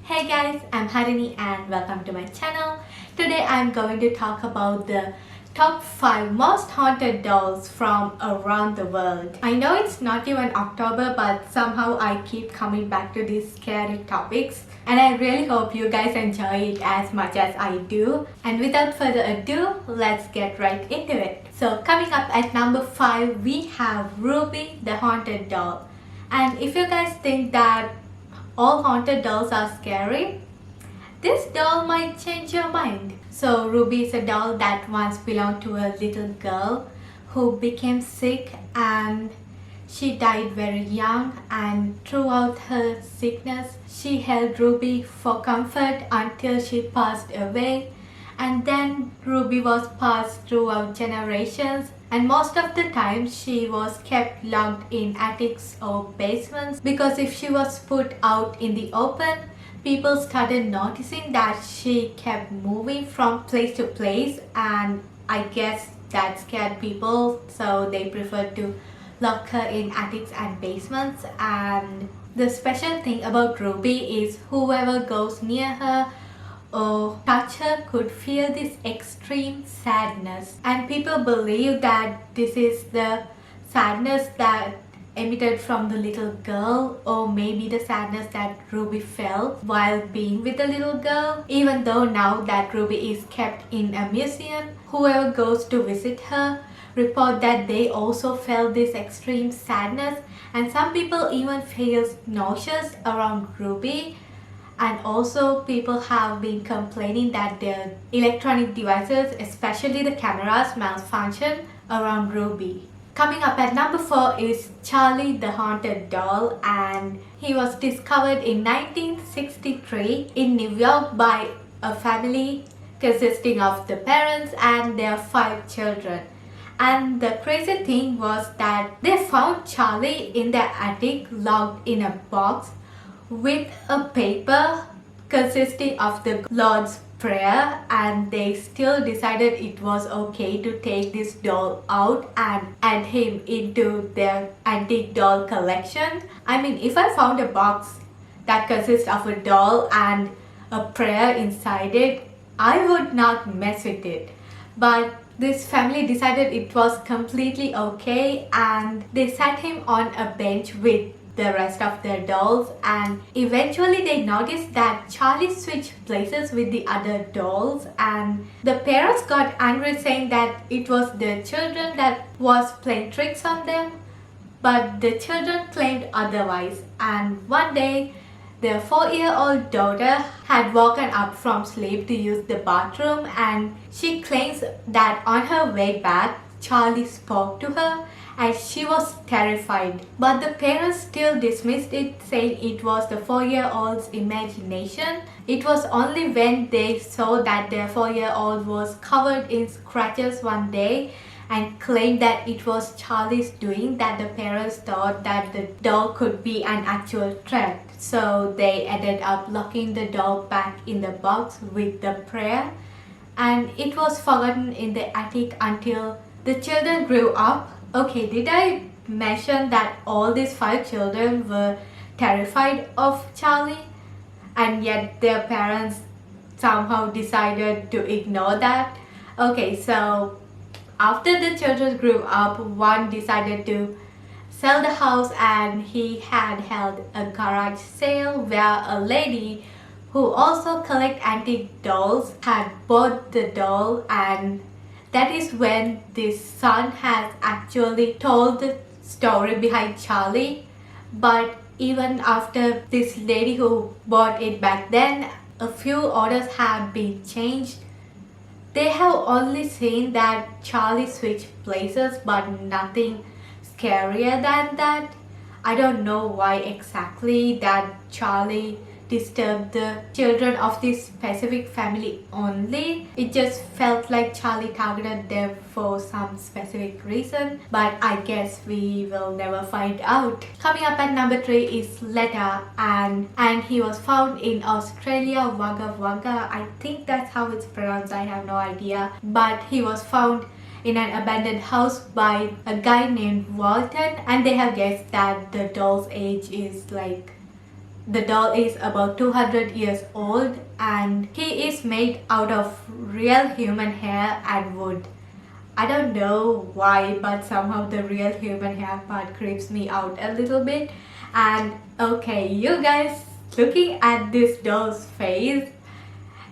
Hey guys, I'm Harini and welcome to my channel. Today I'm going to talk about the top 5 most haunted dolls from around the world. I know it's not even October, but somehow I keep coming back to these scary topics and I really hope you guys enjoy it as much as I do. And without further ado, let's get right into it. So coming up at number 5, we have Ruby the haunted doll. And if you guys think that all haunted dolls are scary, this doll might change your mind. So Ruby is a doll that once belonged to a little girl who became sick and she died very young, and throughout her sickness she held Ruby for comfort until she passed away. And then Ruby was passed throughout generations, and most of the time she was kept locked in attics or basements because if she was put out in the open, people started noticing that she kept moving from place to place, and I guess that scared people, so they preferred to lock her in attics and basements. And the special thing about Ruby is whoever goes near her or touch her could feel this extreme sadness, and people believe that this is the sadness that emitted from the little girl, or maybe the sadness that Ruby felt while being with the little girl. Even though now that Ruby is kept in a museum, whoever goes to visit her report that they also felt this extreme sadness, and some people even feel nauseous around Ruby. And also people have been complaining that their electronic devices, especially the cameras, malfunction around Ruby. Coming up at number 4 is Charlie the haunted doll, and he was discovered in 1963 in New York by a family consisting of the parents and their 5 children. And the crazy thing was that they found Charlie in their attic locked in a box with a paper consisting of the Lord's Prayer, and they still decided it was okay to take this doll out and add him into their antique doll collection. I mean, if I found a box that consists of a doll and a prayer inside it, I would not mess with it. But this family decided it was completely okay, and they sat him on a bench with the rest of their dolls, and eventually they noticed that Charlie switched places with the other dolls, and the parents got angry saying that it was the children that was playing tricks on them, but the children claimed otherwise. And one day their 4-year-old daughter had woken up from sleep to use the bathroom, and she claims that on her way back Charlie spoke to her and she was terrified. But the parents still dismissed it, saying it was the 4-year-old's imagination. It was only when they saw that their 4-year-old was covered in scratches one day and claimed that it was Charlie's doing that the parents thought that the doll could be an actual threat. So they ended up locking the doll back in the box with the prayer, and it was forgotten in the attic until the children grew up. Okay, did I mention that all these 5 children were terrified of Charlie, and yet their parents somehow decided to ignore that? Okay, so after the children grew up, one decided to sell the house, and he had held a garage sale where a lady who also collect antique dolls had bought the doll, and that is when this son has actually told the story behind Charlie. But even after this lady who bought it back then, a few orders have been changed. They have only seen that Charlie switched places, but nothing scarier than that. I don't know why exactly that Charlie disturbed the children of this specific family only. It just felt like Charlie targeted them for some specific reason, but I guess we will never find out. Coming up at number 3 is Letta, and he was found in Australia, Wagga Wagga. I think that's how it's pronounced, I have no idea. But he was found in an abandoned house by a guy named Walton, and they have guessed that the doll's age is like The doll is about 200 years old and he is made out of real human hair and wood. I don't know why, but somehow the real human hair part creeps me out a little bit. And okay, you guys, looking at this doll's face,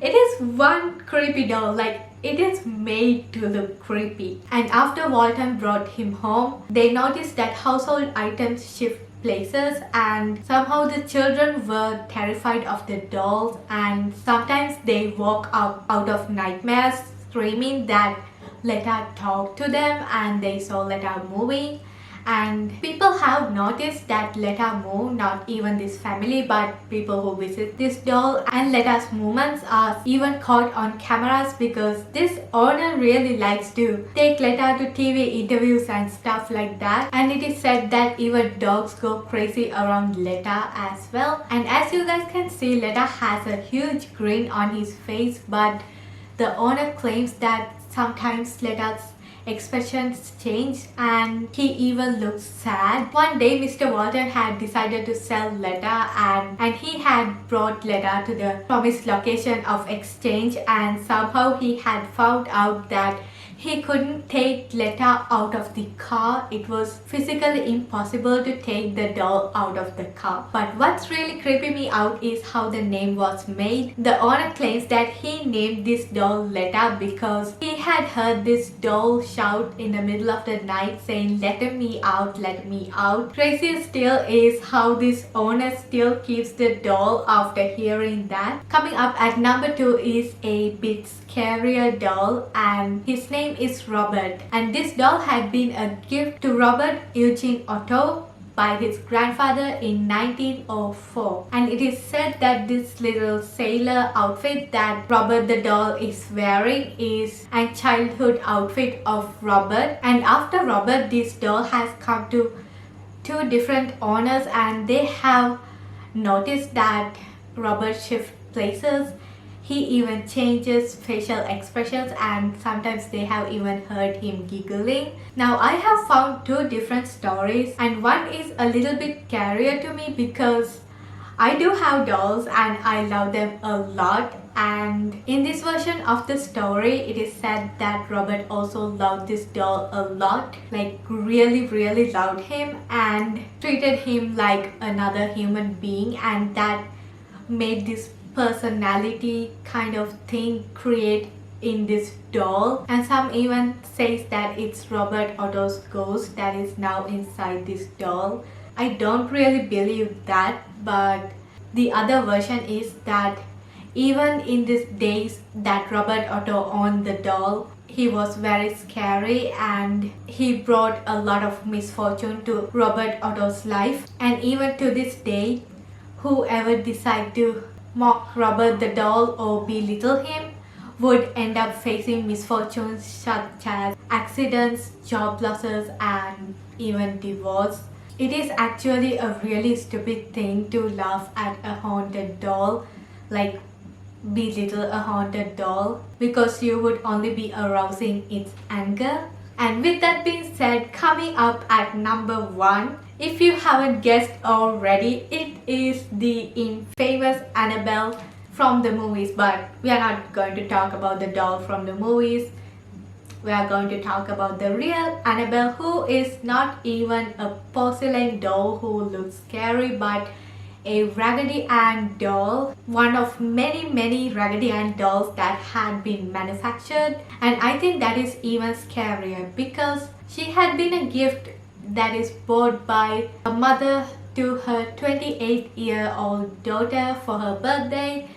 it is one creepy doll, like it is made to look creepy. And after Walton brought him home, they noticed that household items shift places and somehow the children were terrified of the dolls and sometimes they woke up out of nightmares screaming that Letta talked to them and they saw Letta moving. And people have noticed that Letta move, not even this family but people who visit this doll, and Letta's movements are even caught on cameras because this owner really likes to take Letta to TV interviews and stuff like that, and it is said that even dogs go crazy around Letta as well. And as you guys can see, Letta has a huge grin on his face, but the owner claims that sometimes Letta's expressions change and he even looks sad. One day Mr. Walton had decided to sell Letta and he had brought Letta to the promised location of exchange, and somehow he had found out that he couldn't take Letta out of the car. It was physically impossible to take the doll out of the car. But what's really creeping me out is how the name was made. The owner claims that he named this doll Letta because he had heard this doll shout in the middle of the night saying, "Let me out, let me out." Crazier still is how this owner still keeps the doll after hearing that. Coming up at number 2 is a bit scarier doll and his name is Robert, and this doll had been a gift to Robert Eugene Otto by his grandfather in 1904, and it is said that this little sailor outfit that Robert the doll is wearing is a childhood outfit of Robert. And after Robert, this doll has come to 2 different owners and they have noticed that Robert shifts places. He even changes facial expressions and sometimes they have even heard him giggling. Now I have found 2 different stories and one is a little bit scarier to me because I do have dolls and I love them a lot, and in this version of the story it is said that Robert also loved this doll a lot, like really loved him and treated him like another human being, and that made this personality kind of thing create in this doll. And some even says that it's Robert Otto's ghost that is now inside this doll. I don't really believe that, but the other version is that even in these days that Robert Otto owned the doll, he was very scary and he brought a lot of misfortune to Robert Otto's life. And even to this day, whoever decide to mock Robert the doll or belittle him would end up facing misfortunes such as accidents, job losses and even divorce. It is actually a really stupid thing to laugh at a haunted doll, like belittle a haunted doll, because you would only be arousing its anger. And with that being said, coming up at number 1, if you haven't guessed already, it is the infamous Annabelle from the movies. But we are not going to talk about the doll from the movies. We are going to talk about the real Annabelle, who is not even a porcelain doll who looks scary, but a Raggedy Ann doll, one of many Raggedy Ann dolls that had been manufactured. And I think that is even scarier because she had been a gift that is bought by a mother to her 28-year-old daughter for her birthday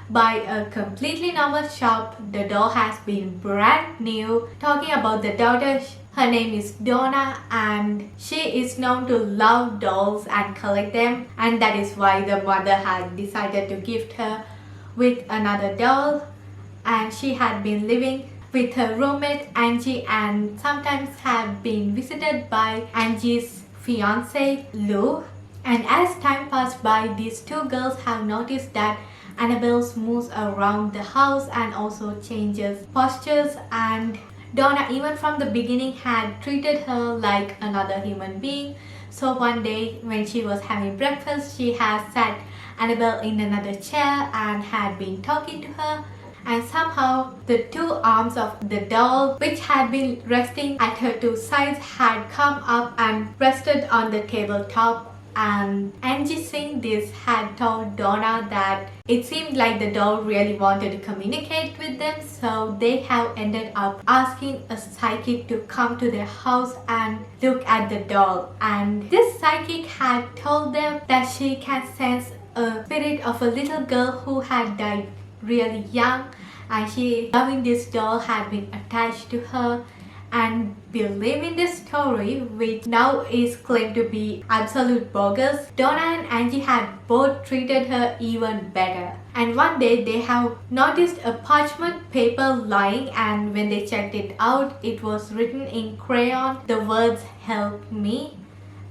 by a completely normal shop. The doll has been brand new. Talking about the daughter, her name is Donna and she is known to love dolls and collect them, and that is why the mother had decided to gift her with another doll. And she had been living with her roommate Angie and sometimes have been visited by Angie's fiance Lou. And as time passed by, these 2 girls have noticed that Annabelle moves around the house and also changes postures, and Donna even from the beginning had treated her like another human being. So one day when she was having breakfast, she has sat Annabelle in another chair and had been talking to her. And somehow the two arms of the doll, which had been resting at her two sides, had come up and rested on the tabletop. And Angie, seeing this, had told Donna that it seemed like the doll really wanted to communicate with them, so they have ended up asking a psychic to come to their house and look at the doll. And this psychic had told them that she can sense a spirit of a little girl who had died really young, and she, loving this doll, had been attached to her. And believing this story, which now is claimed to be absolute bogus, Donna and Angie had both treated her even better. And one day they have noticed a parchment paper lying, and when they checked it out, it was written in crayon the words "Help me."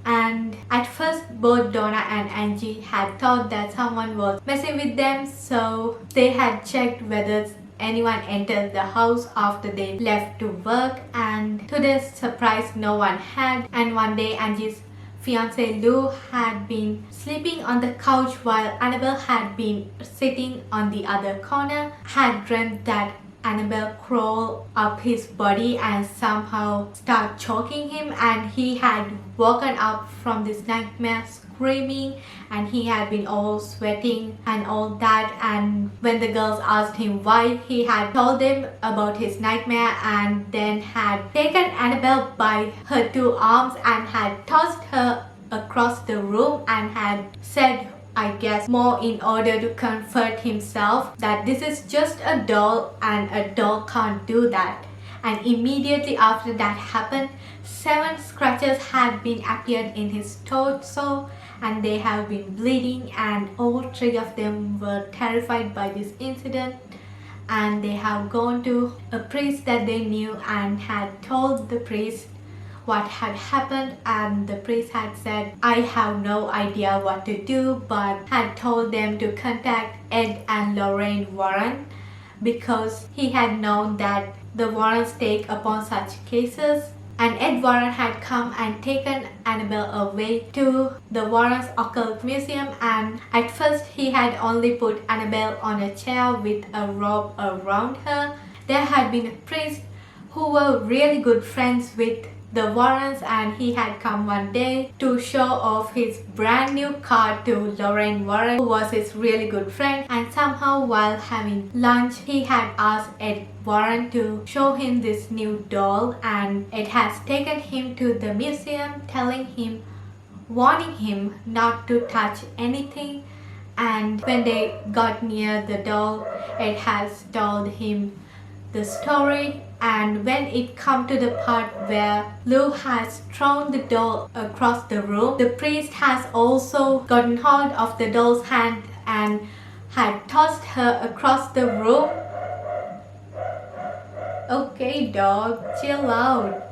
And at first both Donna and Angie had thought that someone was messing with them, so they had checked whether anyone entered the house after they left to work, and to their surprise no one had. And one day Angie's fiance Lou had been sleeping on the couch while Annabelle had been sitting on the other corner, had dreamt that Annabelle crawled up his body and somehow started choking him, and he had woken up from this nightmare screaming, and he had been all sweating and all that. And when the girls asked him why, he had told them about his nightmare, and then had taken Annabelle by her two arms and had tossed her across the room and had said, I guess more in order to comfort himself, that this is just a doll and a doll can't do that. And immediately after that happened, 7 scratches had been appeared in his torso, and they have been bleeding, and all 3 of them were terrified by this incident. And they have gone to a priest that they knew and had told the priest what had happened, and the priest had said, I have no idea what to do, but had told them to contact Ed and Lorraine Warren, because he had known that the Warrens take upon such cases. And Ed Warren had come and taken Annabelle away to the Warrens Occult Museum, and at first he had only put Annabelle on a chair with a robe around her. There had been a priest who were really good friends with the Warrens, and he had come one day to show off his brand new car to Lorraine Warren, who was his really good friend. And somehow while having lunch, he had asked Ed Warren to show him this new doll, and Ed has taken him to the museum, warning him not to touch anything. And when they got near the doll, Ed has told him the story. And when it come to the part where Lou has thrown the doll across the room, the priest has also gotten hold of the doll's hand and had tossed her across the room. Okay dog, chill out.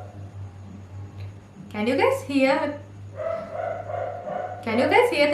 Can you guys hear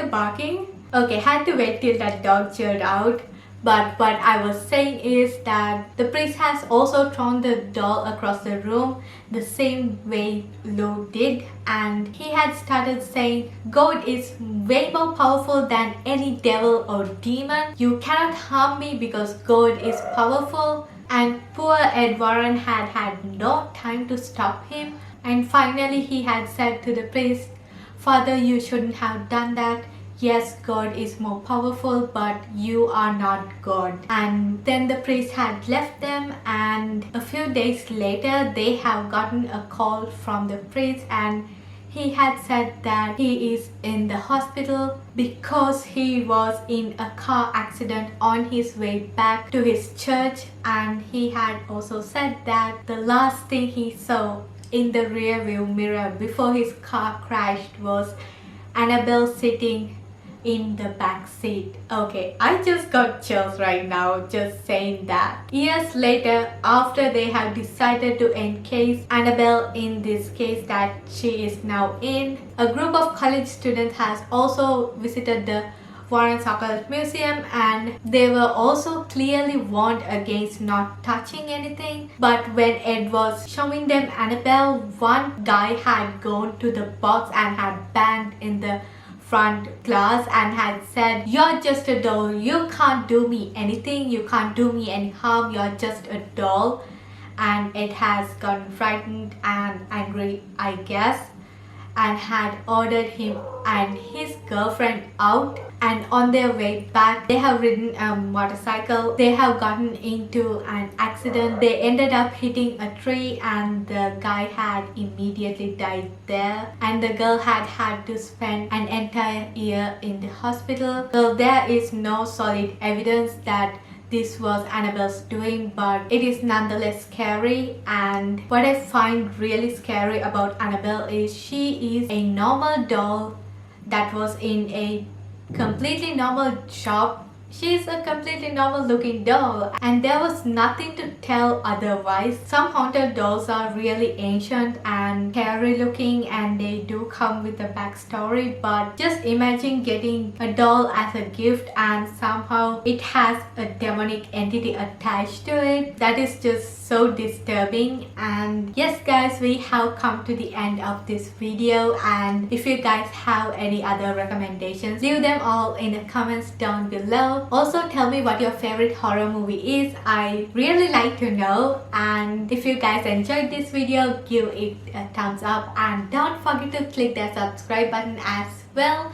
the barking? Okay, had to wait till that dog chilled out. But what I was saying is that the priest has also thrown the doll across the room the same way Lou did, and he had started saying, God is way more powerful than any devil or demon. You cannot harm me because God is powerful. And poor Ed Warren had no time to stop him. And finally he had said to the priest, Father, you shouldn't have done that. Yes, God is more powerful, but you are not God. And then the priest had left them, and a few days later they have gotten a call from the priest, and he had said that he is in the hospital because he was in a car accident on his way back to his church. And he had also said that the last thing he saw in the rear view mirror before his car crashed was Annabelle sitting in the back seat. Okay, I just got chills right now just saying that. Years later, after they have decided to encase Annabelle in this case that she is now in, a group of college students has also visited the Warren's Occult Museum, and they were also clearly warned against not touching anything. But when Ed was showing them Annabelle, one guy had gone to the box and had banged in the front glass and had said, "You're just a doll, you can't do me anything, you can't do me any harm, you're just a doll." And it has gotten frightened and angry, I guess, and had ordered him and his girlfriend out. And on their way back, they have ridden a motorcycle. They have gotten into an accident. They ended up hitting a tree and the guy had immediately died there. And the girl had had to spend an entire year in the hospital. So there is no solid evidence that this was Annabelle's doing, but it is nonetheless scary. And what I find really scary about Annabelle is she is a normal doll that was in a completely normal shop. She's a completely normal looking doll and there was nothing to tell otherwise. Some haunted dolls are really ancient and scary looking and they do come with a backstory, but just imagine getting a doll as a gift and somehow it has a demonic entity attached to it. That is just so disturbing. And yes guys, we have come to the end of this video, and if you guys have any other recommendations, leave them all in the comments down below. Also tell me what your favorite horror movie is. I really like to know. And if you guys enjoyed this video, give it a thumbs up and don't forget to click that subscribe button as well.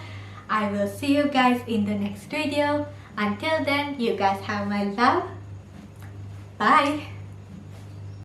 I will see you guys in the next video. Until then, you guys have my love. Bye.